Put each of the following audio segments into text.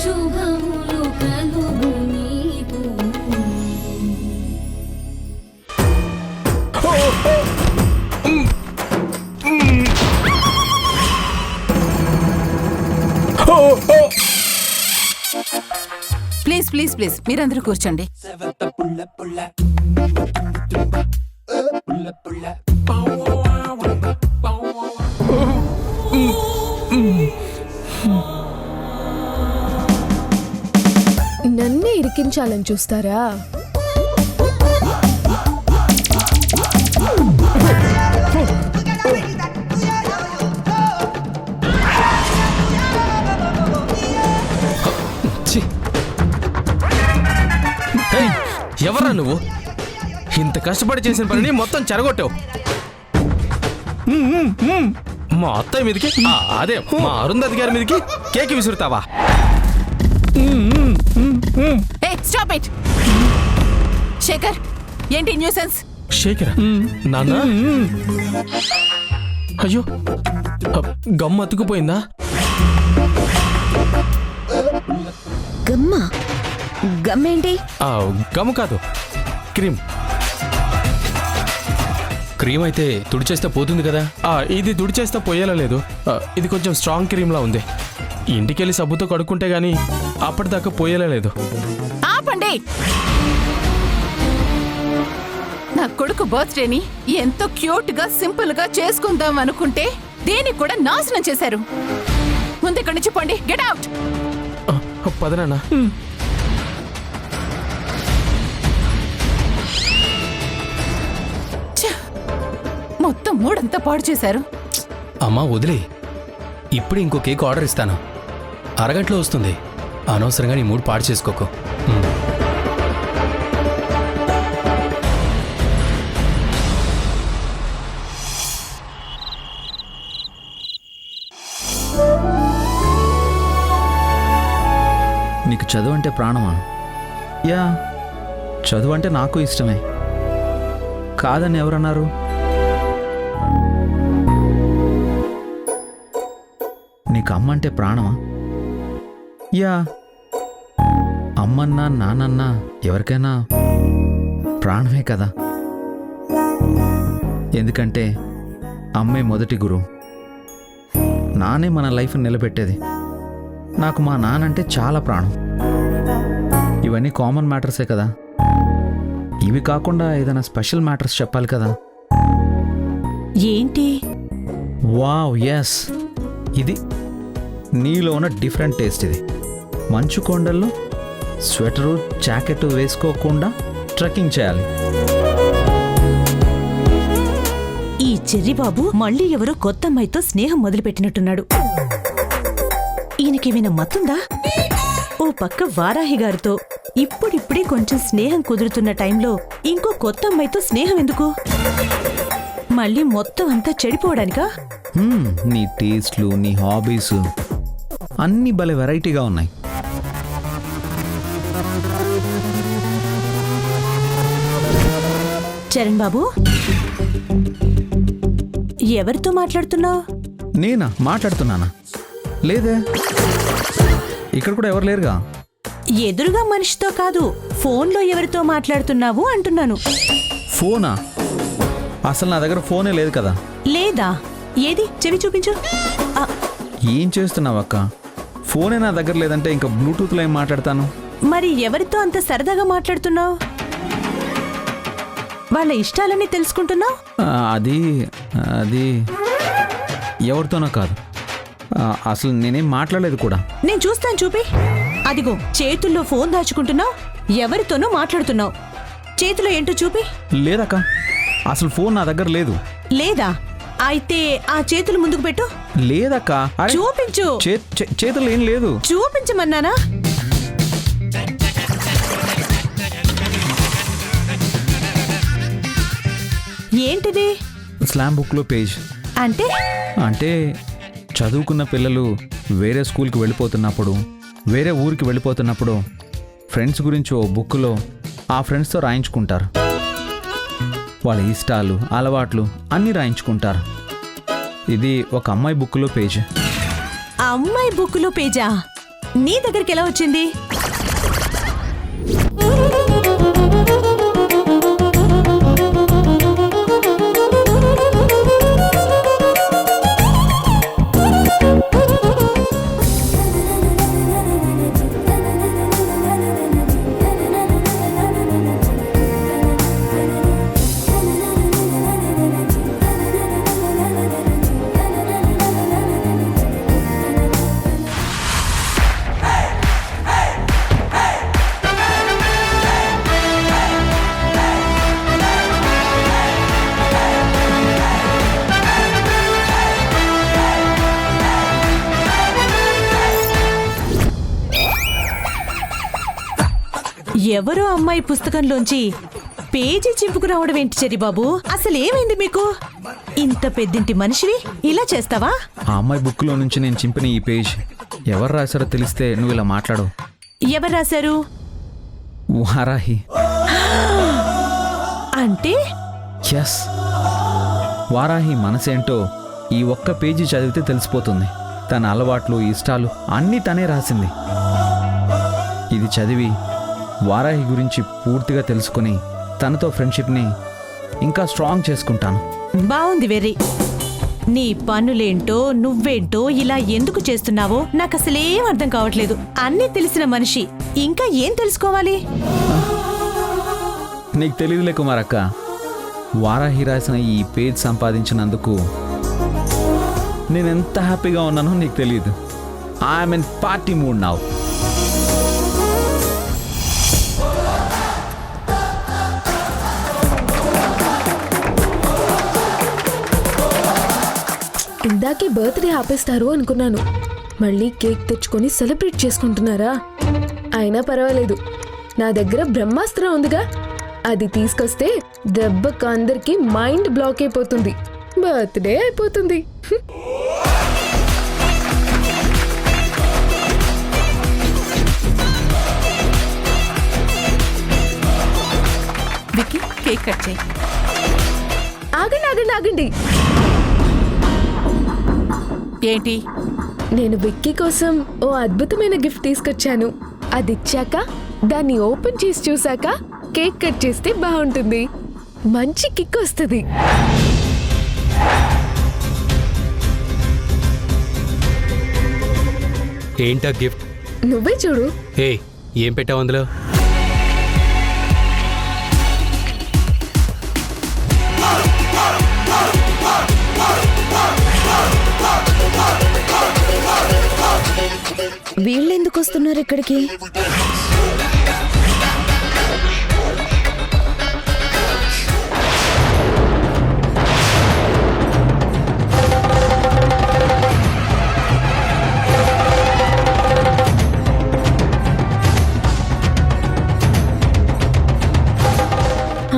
శుభములు కలుగు నీకు. ప్లీజ్ ప్లీజ్ ప్లీజ్ మీరందరూ కూర్చోండి. నన్నే ఇరికించాలని చూస్తారా? ఎవరా నువ్వు? ఇంత కష్టపడి చేసిన పనిని మొత్తం చెరగొట్టావు. మా అత్తయ్య మీదకి, అదే మా అరుంధతి గారి మీదకి కేక్ విసురుతావా? Stop it. శేఖర్, ఏంటి న్యూసెన్స్? శేఖర్ నాన్న, అయ్యో గమ్మ అతుకుపోయిందా? గమ్మా? గమ్మేంటి? గమ్ము కాదు, క్రీమ్. క్రీమ్ అయితే తుడిచేస్తే పోతుంది కదా. ఇది తుడిచేస్తే పోయేలా లేదు. ఇది కొంచెం స్ట్రాంగ్ క్రీమ్ లా ఉంది. ఇంటికెళ్ళి సబ్బుతో కడుక్కుంటే గానీ అప్పటిదాకా పోయేలా లేదు. ఆపండి. నా కొడుకు బర్త్డేని ఎంతో క్యూట్ గా సింపుల్ గా చేసుకుందాం అనుకుంటే దీన్ని కూడా నాశనం చేశారు. ముందు ఇక్కడి నుంచి పోండి. Get out. పదనాన్న. మొత్తం మూడంతా పాడు చేశారు. అమ్మా వదిలే, ఇప్పుడు ఇంకో కేక్ ఆర్డర్ ఇస్తాను, అరగంటలో వస్తుంది. అనవసరంగా నీ మూడు పాడు చేసుకోకు. నీకు చదువు అంటే ప్రాణమా? యా, చదువు అంటే నాకు ఇష్టమే. కాదని ఎవరన్నారు? నీకు అమ్మ అంటే ప్రాణమా? యా, అమ్మన్నా నాన్నన్నా ఎవరికైనా ప్రాణమే కదా. ఎందుకంటే అమ్మే మొదటి గురువు, నానే మన లైఫ్ని నిలబెట్టేది. నాకు మా నానంటే చాలా ప్రాణం. ఇవన్నీ కామన్ మ్యాటర్సే కదా. ఇవి కాకుండా ఏదైనా స్పెషల్ మ్యాటర్స్ చెప్పాలి కదా. ఏంటి? వావ్, ఎస్, ఇది నీలో ఉన్న డిఫరెంట్ టేస్ట్. ఇది మంచు కొండల్లో స్వెటరు జాకెట్ వేసుకోకుండా ట్రెక్కింగ్ చేయాలి. ఈ చెర్రిబాబు మళ్ళీ ఎవరో కొత్త అమ్మాయితో స్నేహం మొదలుపెట్టినట్టున్నాడు. ఈయనకేమైనా మత్తుందా? ఓ పక్క వారాహి గారితో ఇప్పుడిప్పుడే కొంచెం స్నేహం కుదురుతున్న టైంలో ఇంకో కొత్త అమ్మాయితో స్నేహం ఎందుకు? మళ్ళీ మొత్తం అంతా చెడిపోవడానికా? నీ టేస్ట్లు, నీ హాబీస్ అన్నీ భలే వెరైటీగా ఉన్నాయి. చరణ్ బాబు, ఎవరితో మాట్లాడుతున్నావు? నేనా మాట్లాడుతున్నానా? లేదే, ఇక్కడ కూడా ఎవరు లేరుగా. ఎదురుగా మనిషితో కాదు, ఫోన్లో ఎవరితో మాట్లాడుతున్నావు అంటున్నాను. ఫోనా? అసలు నా దగ్గర ఫోనే లేదు కదా. లేదా? ఏది చెవి చూపించు. ఏం చేస్తున్నావు అక్క? ఫోనే నా దగ్గర లేదంటే ఇంకా బ్లూటూత్లో ఏం మాట్లాడతాను? మరి ఎవరితో అంత సరదాగా మాట్లాడుతున్నావు? వాళ్ళ ఇష్టాలన్నీ తెలుసుకుంటున్నావు? అది ఎవరితోనో కాదు. అసలు నేనేం మాట్లాడలేదు కూడా. నేను చూస్తాను, చూపి. అదిగో చేతుల్లో ఫోన్ దాచుకుంటున్నావు, ఎవరితోనో మాట్లాడుతున్నావు. చేతిలో ఏంటో చూపి. లేదక్క, అసలు ఫోన్ నా దగ్గర లేదు. లేదా? అయితే ఆ చేతులు ముందుకు పెట్టు. లేదక్క, చూపించు. చేతుల్లో ఏం లేదు. చూపించమన్నానా? ఏంటిది? స్లామ్ బుక్లో పేజ్. అంటే చదువుకున్న పిల్లలు వేరే స్కూల్కి వెళ్ళిపోతున్నప్పుడు, వేరే ఊరికి వెళ్ళిపోతున్నప్పుడు ఫ్రెండ్స్ గురించి ఓ బుక్లో ఆ ఫ్రెండ్స్తో రాయించుకుంటారు. వాళ్ళ ఇష్టాలు, అలవాట్లు అన్నీ రాయించుకుంటారు. ఇది ఒక అమ్మాయి బుక్లో పేజ్. అమ్మాయి బుక్లో పేజా? నీ దగ్గరికి ఎలా వచ్చింది? ఎవరో అమ్మాయి పుస్తకంలోంచి పేజీ చింపుకు రావడం ఏంటి చెరిబాబు? అసలు ఏమైంది మీకు? ఇంత పెద్దింటి మనిషివి ఇలా చేస్తావా? ఆ అమ్మాయి బుక్లో నుంచి నేను చింపిన ఈ పేజ్ ఎవరు రాశారో తెలిస్తే నువ్వు ఇలా మాట్లాడు. ఎవరు రాశారు? వారాహి. అంటే ఎస్, వారాహి మనసేంటో ఈ ఒక్క పేజీ చదివితే తెలిసిపోతుంది. తన అలవాట్లు, ఇష్టాలు అన్నీ తనే రాసింది. ఇది చదివి వారాహి గురించి పూర్తిగా తెలుసుకుని తనతో ఫ్రెండ్షిప్ని ఇంకా స్ట్రాంగ్ చేసుకుంటాను. బావుంది వెర్రి. నీ పనులేంటో నువ్వేంటో ఇలా ఎందుకు చేస్తున్నావో నాకు అసలేం అర్థం కావట్లేదు. అన్నీ తెలిసిన మనిషి ఇంకా ఏం తెలుసుకోవాలి? నీకు తెలియదులే కుమారక్క, వారాహి రాసిన ఈ పేజ్ సంపాదించినందుకు నేను ఎంత హ్యాపీగా ఉన్నానో నీకు తెలియదు. I'm in party mood now. ఇందాకే బర్త్డే ఆపేస్తారు అనుకున్నాను. మళ్ళీ కేక్ తెచ్చుకొని సెలబ్రేట్ చేసుకుంటున్నారా? అయినా పర్వాలేదు, నా దగ్గర బ్రహ్మాస్త్రం ఉందిగా. అది తీసుకొస్తే దెబ్బకు అందరికి మైండ్ బ్లాక్ అయిపోతుంది, బర్త్డే అయిపోతుంది. విక్కీ, కేక్ కట్ చేయి. ఆగండి ఆగండి ఆగండి. ఏంటి? నేను విక్కీ కోసం ఓ అద్భుతమైన గిఫ్ట్ తీసుకొచ్చాను. అది ఇచ్చాక దాన్ని ఓపెన్ చేసి చూసాక కేక్ కట్ చేస్తే బాగుంటుంది, మంచి కిక్ వస్తుంది. ఏంటా గిఫ్ట్? నువ్వే చూడు. ఏ ఏం పెట్టావు అందులో? వీళ్ళెందుకు వస్తున్నారు ఇక్కడికి?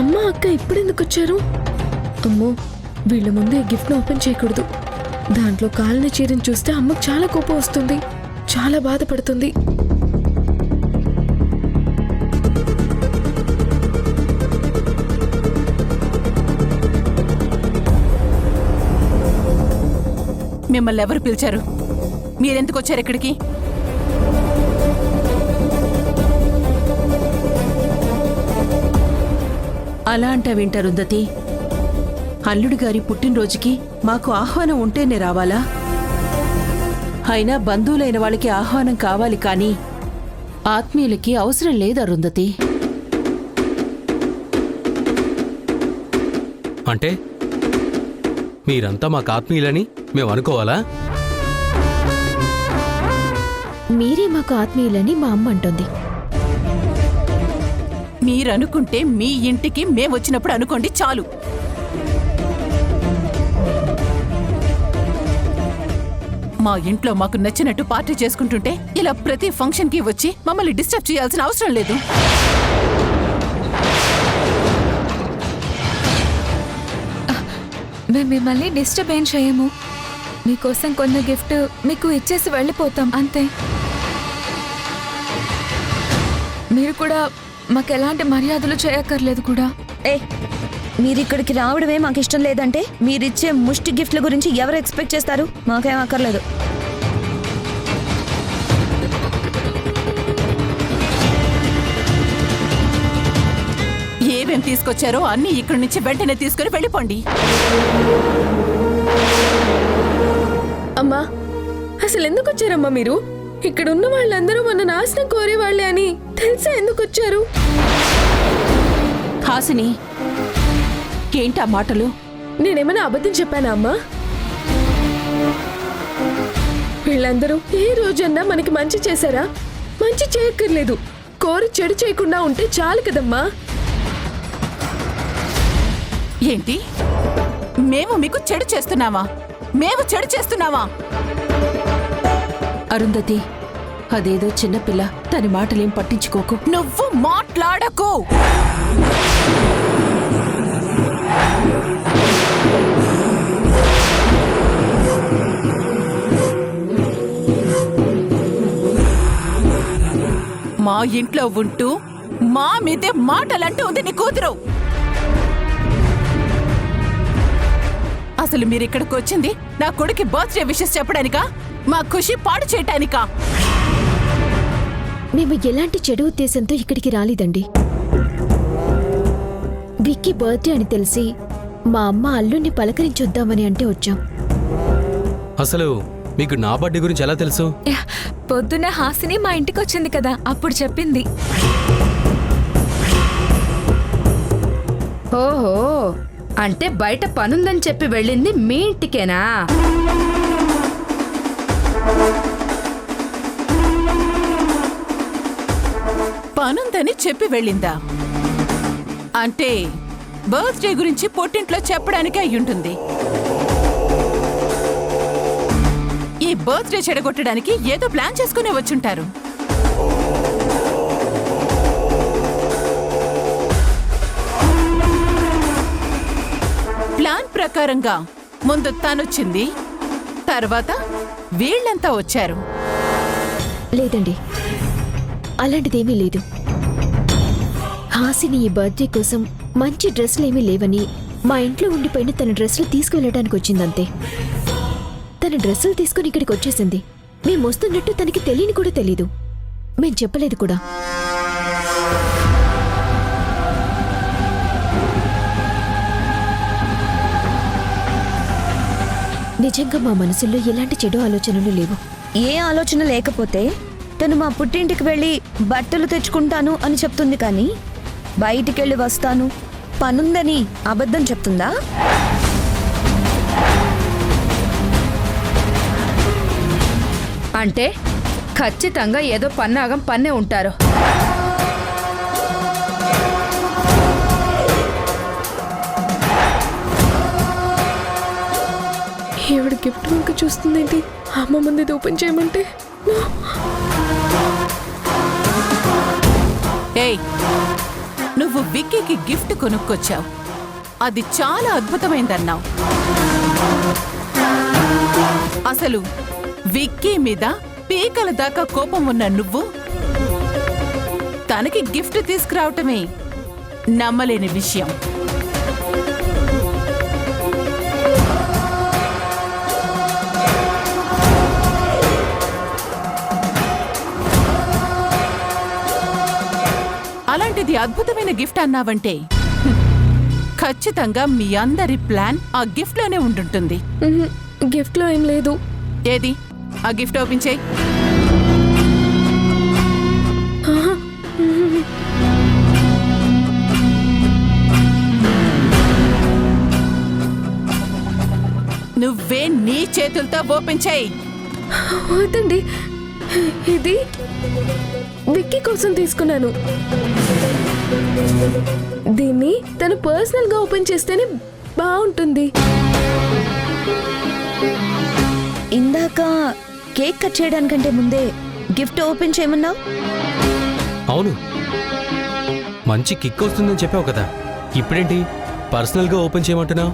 అమ్మ, అక్క ఇప్పుడెందుకు వచ్చారు? అమ్మో, వీళ్ళ ముందు ఈ గిఫ్ట్ను ఓపెన్ చేయకూడదు. దాంట్లో కాలిన చీరను చూస్తే అమ్మకు చాలా కోపం వస్తుంది, చాలా బాధపడుతుంది. మిమ్మల్ని ఎవరు పిలిచారు? మీరెందుకు వచ్చారు ఇక్కడికి? అలా అంటావేంటారుందతి? అల్లుడి గారి పుట్టినరోజుకి మాకు ఆహ్వానం ఉంటేనే రావాలా? అయినా బంధువులైన వాళ్ళకి ఆహ్వానం కావాలి కానీ ఆత్మీయులకి అవసరం లేదు అరుంధతి. అంటే మీరంతా మాకు ఆత్మీయులని మేము అనుకోవాలా? మీరే మాకు ఆత్మీయులని మా అమ్మ అంటుంది. మీరనుకుంటే మీ ఇంటికి మేము వచ్చినప్పుడు అనుకోండి చాలు. మా ఇంట్లో మాకు నచ్చినట్టు పార్టీ చేసుకుంటుంటే ఇలా ప్రతి ఫంక్షన్ కి వచ్చి మమ్మల్ని డిస్టర్బ్ చేయాల్సిన అవసరం లేదు. మేము మిమ్మల్ని డిస్టర్బ్ ఏం చేయము. మీకోసం కొన్న గిఫ్ట్ మీకు ఇచ్చేసి వెళ్ళిపోతాం అంతే. మీరు కూడా మాకు ఎలాంటి మర్యాదలు చేయక్కర్లేదు కూడా. మీరిక్కడికి రావడమే మాకు ఇష్టం లేదంటే మీరిచ్చే ముష్టి గిఫ్ట్ల గురించి ఎవరు ఎక్స్పెక్ట్ చేస్తారు? మాకేం అక్కర్లేదు. తీసుకొచ్చారో అన్ని ఇక్కడి నుంచి వెంటనే తీసుకుని వెళ్ళిపోండి. అమ్మా అసలు ఎందుకు వచ్చారమ్మా మీరు? ఇక్కడ ఉన్న వాళ్ళందరూ మన నాశనం కోరేవాళ్లే అని తెలిసే ఎందుకు వచ్చారు? హాసిని, ఏంటా మాటలు? నేనేమైనా అబద్ధం చెప్పానా అమ్మా? వీళ్ళందరూ ఏ రోజన్నా మనకి మంచి చేశారా? మంచి చేయక్కర్లేదు, కోరి చెడు చేయకుండా ఉంటే చాలు కదమ్మా. ఏంటి, మేము మీకు చెడు చేస్తున్నావా? మేము చెడు చేస్తున్నావా? అరుంధతి, అదేదో చిన్నపిల్ల, తన మాటలేం పట్టించుకోకు. నువ్వు మాట్లాడకు. మా ఇంట్లో ఉంటూ మా మీదే మాటలంటూ ఉంది నీ కూతురు. అసలు మీరు ఇక్కడికి వచ్చింది నా కొడుకు బర్త్డే విషెస్ చెప్పడానికా, మా ఖుషి పాడు చేయటానికా? మేము ఎలాంటి చెడు ఉద్దేశంతో ఇక్కడికి రాలేదండి. విక్కీ బర్త్డే అని తెలిసి మా అమ్మ అల్లుణ్ణి పలకరించొద్దామని అంటే వచ్చాం. అసలు మీకు నా బర్త్డే గురించి ఎలా తెలుసు? పొద్దున్న హాసిని మా ఇంటికి వచ్చింది కదా, అప్పుడు చెప్పింది. ఓహో, అంటే బయట పనుందని చెప్పి వెళ్ళింది మీ ఇంటికేనా? పనుందని చెప్పి వెళ్ళిందా? అంటే బర్త్డే గురించి పొట్టింట్లో చెప్పడానికి అయ్యుంటుంది. ఈ బర్త్డే చెడగొట్టడానికి ఏదో ప్లాన్ చేసుకునే వచ్చుంటారు. ప్లాన్ ప్రకారంగా ముందు తనొచ్చింది, తర్వాత వీళ్ళంతా వచ్చారు. లేదండి, అలాంటిదేమీ లేదు. హాసిని ఈ బర్త్డే కోసం మంచి డ్రెస్సులేమీ లేవని మా ఇంట్లో ఉండిపోయిన తన డ్రెస్సులు తీసుకువెళ్ళడానికి వచ్చిందంతే. తన డ్రెస్సులు తీసుకుని ఇక్కడికి వచ్చేసింది. మేము వస్తున్నట్టు తనకి తెలియని కూడా తెలీదు. మేం చెప్పలేదు కూడా. నిజంగా మా మనసుల్లో ఎలాంటి చెడు ఆలోచనలు లేవు. ఏ ఆలోచన లేకపోతే తను మా పుట్టింటికి వెళ్ళి బట్టలు తెచ్చుకుంటాను అని చెప్తుంది, కానీ బయటికెళ్ళి వస్తాను పనుందని అబద్ధం చెప్తుందా? అంటే ఖచ్చితంగా ఏదో పన్నాగం పన్నే ఉంటారు. ఈవిడ గిఫ్ట్ వంక చూస్తుందేంటి? అమ్మ ముందు ఇది ఓపెన్ చేయమంటే ఏయ్, నువ్వు విక్కీకి గిఫ్ట్ కొనుక్కొచ్చావు, అది చాలా అద్భుతమైందన్నావు. అసలు విక్కీ మీద పీకల దాకా కోపం ఉన్న నువ్వు తనకి గిఫ్ట్ తీసుకురావటమే నమ్మలేని విషయం. అలాంటిది అద్భుతమైన గిఫ్ట్ అన్నావంటే ఖచ్చితంగా మీ అందరి ప్లాన్ ఆ గిఫ్ట్ లోనే ఉండుంటుంది. గిఫ్ట్ లో ఏం లేదు. ఏది ఆ గిఫ్ట్ ఓపెన్ చేయి. నువ్వే నీ చేతులతో ఓపెన్ చేయి. వద్దండి, ఇది విక్కీ కోసం తీసుకున్నాను. దీన్ని తను పర్సనల్ గా ఓపెన్ చేస్తేనే బాగుంటుంది. ఇందాక కేక్ కట్ చేయడానికంటే ముందే గిఫ్ట్ ఓపెన్ చేయమన్నావు. అవును, మంచి కిక్ వస్తుందని చెప్పావు కదా, ఇప్పుడేంటి పర్సనల్గా ఓపెన్ చేయమంటున్నావు?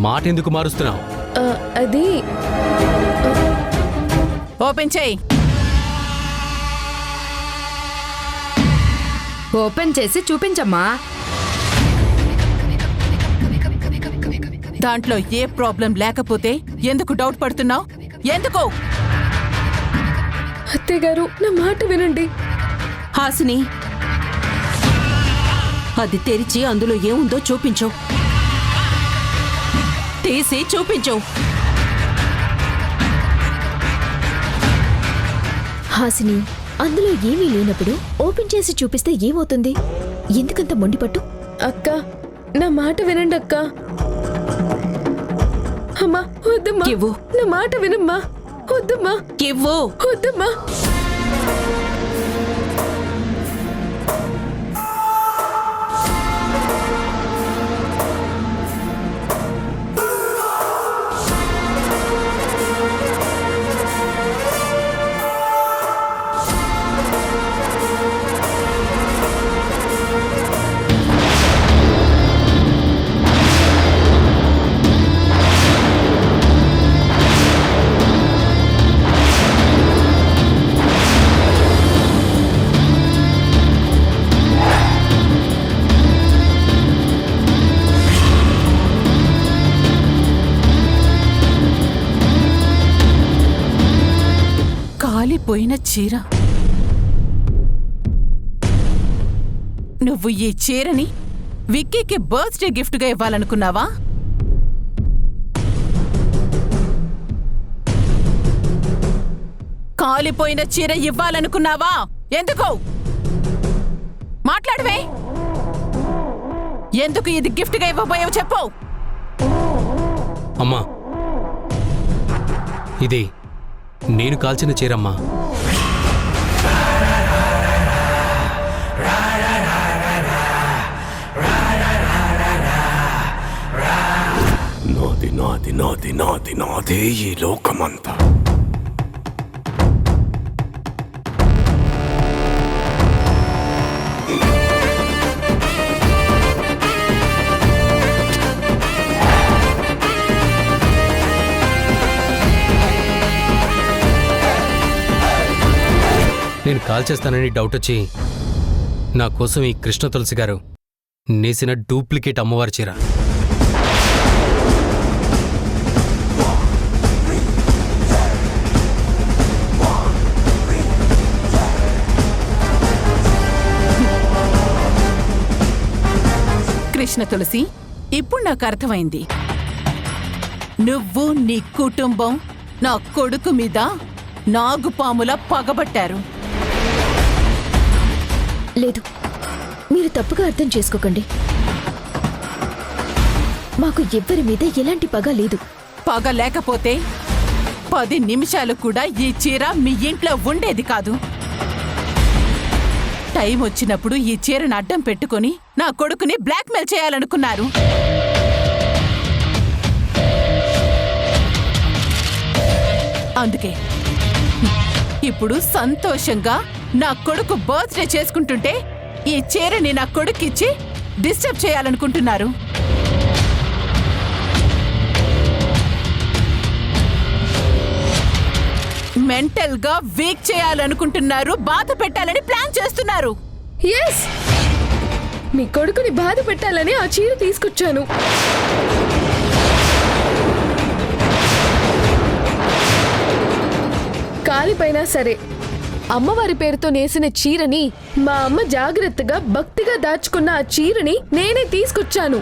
మాట ఎందుకు మారుస్తున్నావు? అది ఓపెన్ చేయి. ఓపెన్ చేసి చూపించమ్మా. దాంట్లో ఏ ప్రాబ్లం లేకపోతే ఎందుకు డౌట్ పడుతున్నావు? ఎందుకు? అత్తయ్య గారు, నా మాట వినండి. హాసిని, అది తెరిచి అందులో ఏముందో చూపించు. తీసి చూపించు. హాసిని, అందులో ఏమీ లేనప్పుడు ఓపెన్ చేసి చూపిస్తే ఏమవుతుంది? ఎందుకంత మొండిపట్టు? అక్క, నా మాట వినండి అక్క. అమ్మా వద్దమ్మా, ఇవ్వు. నా మాట వినమ్మా. వద్దమ్మా, ఇవ్వు. వద్దమ్మా. కాలిపోయిన చీర. నువ్వు ఈ చీరని విక్కీకి బర్త్డే గిఫ్ట్గా ఇవ్వాలనుకున్నావా? కాలిపోయిన చీర ఇవ్వాలనుకున్నావా? ఎందుకు? మాట్లాడవే. ఎందుకు ఇది గిఫ్ట్గా ఇవ్వబోయావు చెప్పు. అమ్మా, ఇది నేను కాల్చిన చీరమ్మా. నాది నాది నాది నాది నాదే ఈ లోకమంతా. నేను కాల్ చేస్తానని డౌట్ వచ్చి నా కోసం ఈ కృష్ణ తులసి గారు నేసిన డూప్లికేట్ అమ్మవారి చీర. కృష్ణ తులసి, ఇప్పుడు నాకు అర్థమైంది. నువ్వు నీ కుటుంబం నా కొడుకు మీద నాగుపాములా పగబట్టారు. లేదు, మీరు తప్పుగా అర్థం చేసుకోకండి. మాకు ఎవ్వరి మీద ఎలాంటి పగ లేదు. పగ లేకపోతే 10 నిమిషాలు కూడా ఈ చీర మీ ఇంట్లో ఉండేది కాదు. టైం వచ్చినప్పుడు ఈ చీరను అడ్డం పెట్టుకుని నా కొడుకుని బ్లాక్మెయిల్ చేయాలనుకున్నారు. అందుకే ఇప్పుడు సంతోషంగా నా కొడుకు బర్త్డే చేసుకుంటుంటే ఈ చీరని నా కొడుకిచ్చి డిస్టర్బ్ చేయాలనుకుంటున్నారు. మెంటల్ గా వీక్ చేయాలనుకుంటున్నారు, బాధ పెట్టాలని ప్లాన్ చేస్తున్నారు. ఎస్, మీ కొడుకుని బాధ పెట్టాలని ఆ చీర తీసుకొచ్చాను. కాలిపైనా సరే, అమ్మవారి పేరుతో నేసిన చీరని, మా అమ్మ జాగ్రత్తగా భక్తిగా దాచుకున్న ఆ చీరని నేనే తీసుకొచ్చాను.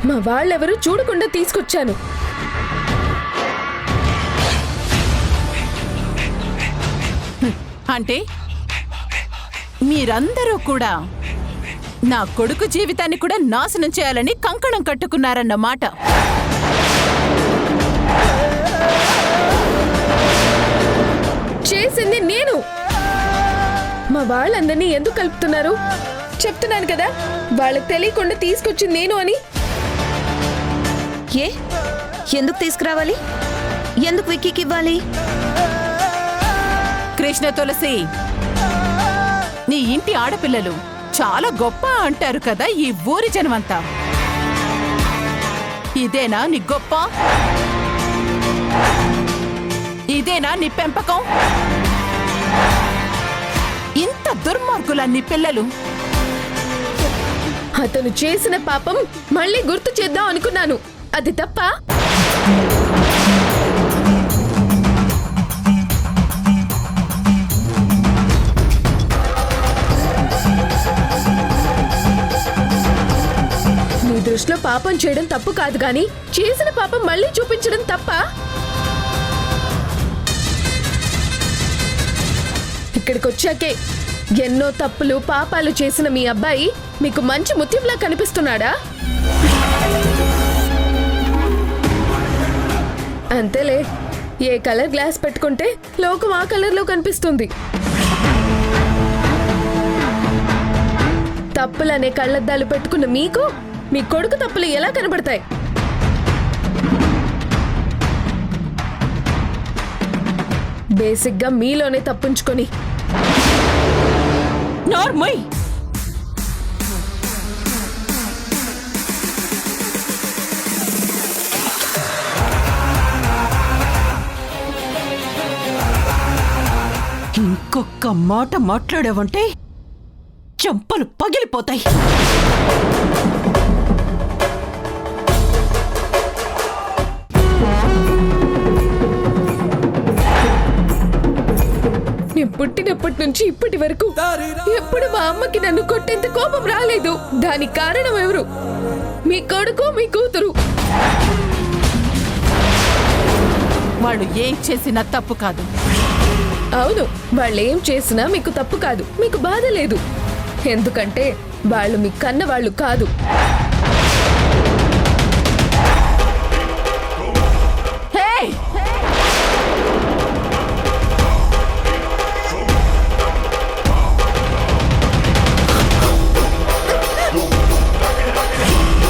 మా వాళ్ళెవరూ చూడకుండా తీసుకొచ్చాను. అంటే మీరందరూ కూడా నా కొడుకు జీవితాన్ని కూడా నాశనం చేయాలని కంకణం కట్టుకున్నారన్నమాట. చేసింది నేను. మా వాళ్ళందరినీ ఎందుకు కలుపుతున్నారు? చెప్తున్నాను కదా, వాళ్ళకి తెలియకుండా తీసుకొచ్చింది నేను అని. ఏ ఎందుకు తీసుకురావాలి? ఎందుకు విక్కీకి ఇవ్వాలి? కృష్ణ తులసి, నీ ఇంటి ఆడపిల్లలు చాలా గొప్ప అంటారు కదా ఈ ఊరి జనమంతా. ఇదేనా నీ గొప్ప? ఇదేనా నీ పెంపకం? ఇంత దుర్మార్గులా నీ పిల్లలు? అతను చేసిన పాపం మళ్ళీ గుర్తు చేద్దాం అనుకున్నాను. అది తప్ప? పాపం చేయడం తప్పు కాదు గాని చేసిన పాపం మళ్ళీ చూపించడం తప్ప? ఇక్కడికి వచ్చాకే ఎన్నో తప్పులు పాపాలు చేసిన మీ అబ్బాయి మీకు మంచి ముత్యంలా కనిపిస్తున్నాడా? అంతేలే, ఏ కలర్ గ్లాస్ పెట్టుకుంటే లోకం ఆ కలర్లో కనిపిస్తుంది. తప్పులనే కళ్ళద్దాలు పెట్టుకున్న మీకు మీ కొడుకు తప్పులు ఎలా కనబడతాయి? బేసిక్గా మీలోనే తప్పుంచుకొని. నార్మల్ ఇంకొక మాట మాట్లాడావంటే చెంపలు పగిలిపోతాయి. నేను పుట్టినప్పటి నుంచి ఇప్పటి వరకు ఎప్పుడు మా అమ్మకి నన్ను కొట్టేంత కోపం రాలేదు. దానికి కారణం ఎవరు? మీ కొడుకు, మీ కూతురు. వాళ్ళు ఏం చేసినా తప్పు కాదు. అవును, వాళ్ళు ఏం చేసినా మీకు తప్పు కాదు, మీకు బాధ లేదు. ఎందుకంటే వాళ్ళు మీ కన్న వాళ్ళు కాదు.